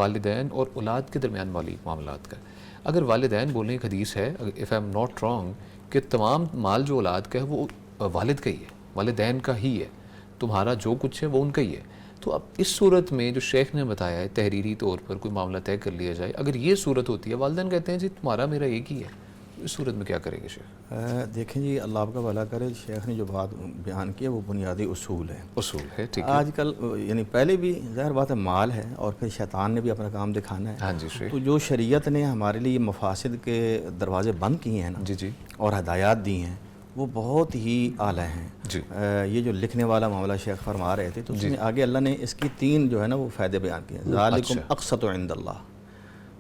والدین اور اولاد کے درمیان والی معاملات کا. اگر والدین بولیں ایک حدیث ہے if I am not wrong کہ تمام مال جو اولاد کا ہے وہ والد کا ہی ہے, والدین کا ہی ہے, تمہارا جو کچھ ہے وہ ان کا ہی ہے. تو اب اس صورت میں جو شیخ نے بتایا ہے تحریری طور پر کوئی معاملہ طے کر لیا جائے, اگر یہ صورت ہوتی ہے والدین کہتے ہیں جی تمہارا میرا ایک ہی ہے, اس صورت میں کیا کریں گے شیخ؟ دیکھیں جی اللہ آپ کا بھلا کرے, شیخ نے جو بات بیان کی ہے وہ بنیادی اصول ہے. اصول ہے, ٹھیک ہے. آج کل یعنی پہلے بھی ظاہر بات ہے مال ہے اور پھر شیطان نے بھی اپنا کام دکھانا ہے. ہاں جی شیخ. تو جو شریعت نے ہمارے لیے مفاسد کے دروازے بند کیے ہیں نا, جی جی, اور ہدایات دی ہیں, وہ بہت ہی اعلیٰ ہیں. جی یہ جو لکھنے والا معاملہ شیخ فرما رہے تھے تو اس میں آگے اللہ نے اس کی 3 جو ہے نا وہ فائدے بیان کیے. ذالکم اقسط عند اللہ,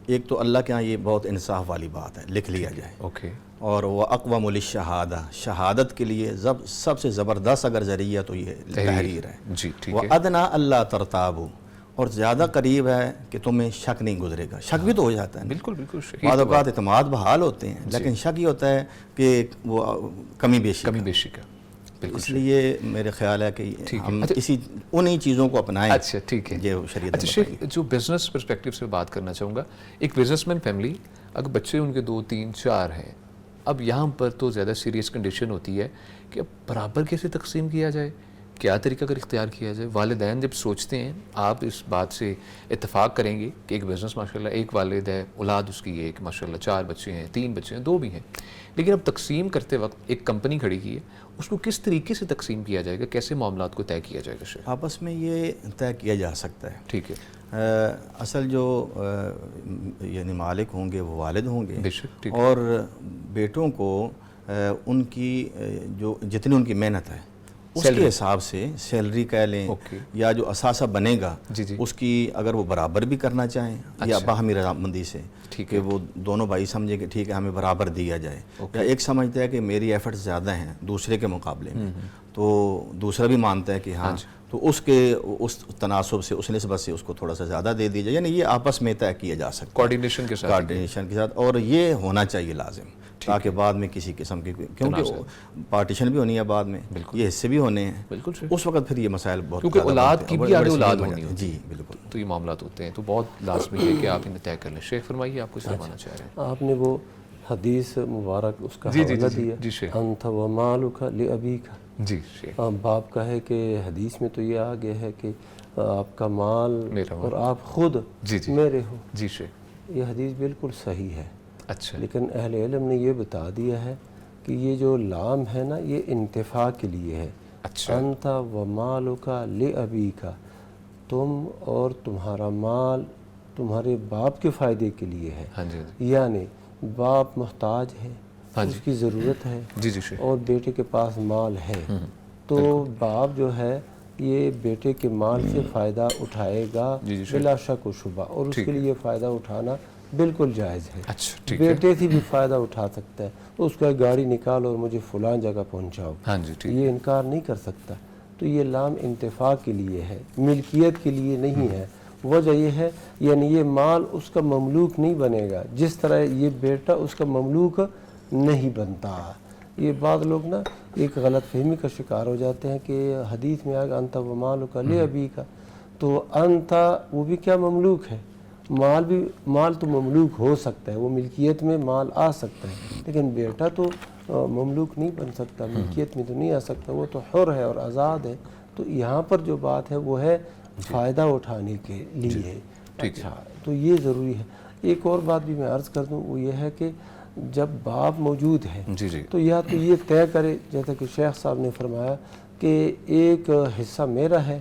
ایک تو اللہ کے ہاں یہ بہت انصاف والی بات ہے, لکھ لیا جائے. اوکے. اور وہ اقوام للشہادہ, شہادت کے لیے سب سے زبردست اگر ذریعہ تو یہ تحریر ہے. جی ٹھیک وہ ہے. ادنا اللہ ترتابو, اور زیادہ قریب ہے کہ تمہیں شک نہیں گزرے گا. شک بھی تو ہو جاتا ہے, بالکل بالکل, بعض اوقات اعتماد بحال ہوتے ہیں لیکن شک یہ ہوتا ہے کہ وہ کمی بیشی کا. اس لیے میرے خیال ہے کہ ہم انہی چیزوں کو اپنائیں. اچھا ٹھیک ہے. جو شریعت. اچھا شیخ, جو بزنس پرسپیکٹیو سے بات کرنا چاہوں گا, ایک بزنس مین فیملی اگر بچے ان کے 2 3 4 ہیں, اب یہاں پر تو زیادہ سیریس کنڈیشن ہوتی ہے کہ اب برابر کیسے تقسیم کیا جائے, کیا طریقہ کر اختیار کیا جائے. والدین جب سوچتے ہیں, آپ اس بات سے اتفاق کریں گے کہ ایک بزنس ماشاءاللہ ایک والد ہے, اولاد اس کی ایک ماشاءاللہ 4 بچے ہیں, 3 بچے ہیں, 2 بھی ہیں, لیکن اب تقسیم کرتے وقت ایک کمپنی کھڑی کی ہے, اس کو کس طریقے سے تقسیم کیا جائے گا, کیسے معاملات کو طے کیا جائے گا؟ آپس میں یہ طے کیا جا سکتا ہے. ٹھیک ہے. اصل جو یعنی مالک ہوں گے وہ والد ہوں گے, بے شک, اور بیٹوں کو ان کی جو جتنی ان کی محنت ہے اس کے حساب سے سیلری کہہ لیں یا جو اثاثہ بنے گا اس کی اگر وہ برابر بھی کرنا چاہیں یا باہمی رضامندی سے کہ وہ دونوں بھائی سمجھے کہ ٹھیک ہے ہمیں برابر دیا جائے, یا ایک سمجھتا ہے کہ میری ایفرٹ زیادہ ہیں دوسرے کے مقابلے میں تو دوسرا بھی مانتا ہے کہ ہاں, تو اس تناسب سے اس نسبت سے اس کو تھوڑا سا زیادہ دے دی جائے. یعنی یہ آپس میں طے کیا جا سکتا ہے کوارڈینیشن کے ساتھ, اور یہ ہونا چاہیے لازم, تاکہ بعد میں کسی قسم کی, کیونکہ پارٹیشن بھی ہونی ہے بعد میں, یہ حصے بھی ہونے ہیں, اس وقت پھر یہ مسائل بہت, کیونکہ اولاد کی بھی آگے اولاد ہونی ہے. جی بالکل, تو یہ معاملات ہوتے ہیں, تو بہت لازمی ہے کہ آپ انہیں طے کر لیں. شیخ فرمائیے, آپ کچھ فرمانا چاہ رہے ہیں؟ آپ نے وہ حدیث مبارک اس کا حوالہ دیا, انت ومالک لابیک. جی شیخ. باپ کا ہے کہ حدیث میں تو یہ آگے ہے کہ آپ کا مال اور آپ خود میرے ہو. جی شیخ. یہ حدیث بالکل صحیح ہے. اچھا. لیکن اہل علم نے یہ بتا دیا ہے کہ یہ جو لام ہے نا یہ انتفاع کے لیے ہے. اچھا. انت ومالک لابیک, تم اور تمہارا مال تمہارے باپ کے فائدے کے لیے ہے. یعنی باپ محتاج ہے, اس کی ضرورت ہے, اور بیٹے کے پاس مال ہے, تو باپ جو ہے یہ بیٹے کے مال سے فائدہ اٹھائے گا بلا شک و شبہ, اور اس کے لیے فائدہ اٹھانا بالکل جائز ہے. بیٹے سے بھی فائدہ اٹھا سکتا ہے, اس کا گاڑی نکال اور مجھے فلاں جگہ پہنچاؤ, یہ انکار نہیں کر سکتا. تو یہ لام انتفاع کے لیے ہے, ملکیت کے لیے نہیں ہے. وجہ یہ ہے یعنی یہ مال اس کا مملوک نہیں بنے گا جس طرح یہ بیٹا اس کا مملوک نہیں بنتا. یہ بعض لوگ نا ایک غلط فہمی کا شکار ہو جاتے ہیں کہ حدیث میں آگا انت ومالک لابیک, تو انت وہ بھی کیا مملوک ہے, مال تو مملوک ہو سکتا ہے, وہ ملکیت میں مال آ سکتا ہے, لیکن بیٹا تو مملوک نہیں بن سکتا, ملکیت میں تو نہیں آ سکتا, وہ تو حر ہے اور آزاد ہے. تو یہاں پر جو بات ہے وہ ہے فائدہ اٹھانے کے لیے. اچھا, تو یہ ضروری ہے. ایک اور بات بھی میں عرض کر دوں, وہ یہ ہے کہ جب باپ موجود ہے تو یا تو یہ طے کرے جیسا کہ شیخ صاحب نے فرمایا کہ ایک حصہ میرا ہے,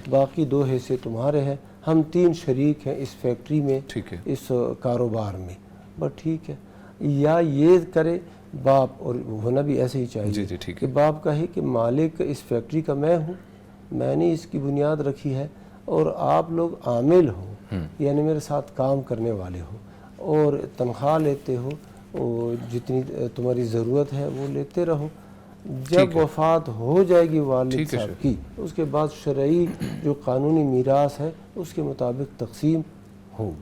باقی 2 حصے تمہارے ہیں, ہم 3 شریک ہیں اس فیکٹری میں, اس کاروبار میں, بس ٹھیک ہے. یا یہ کرے باپ, اور ہونا بھی ایسے ہی چاہیے کہ باپ کہے کہ مالک اس فیکٹری کا میں ہوں, میں نے اس کی بنیاد رکھی ہے, اور آپ لوگ عامل ہو یعنی میرے ساتھ کام کرنے والے ہو, اور تنخواہ لیتے ہو, اور جتنی تمہاری ضرورت ہے وہ لیتے رہو. جب وفات ہو جائے گی والد صاحب کی, اس کے بعد شرعی جو قانونی میراث ہے اس کے مطابق تقسیم ہوگی.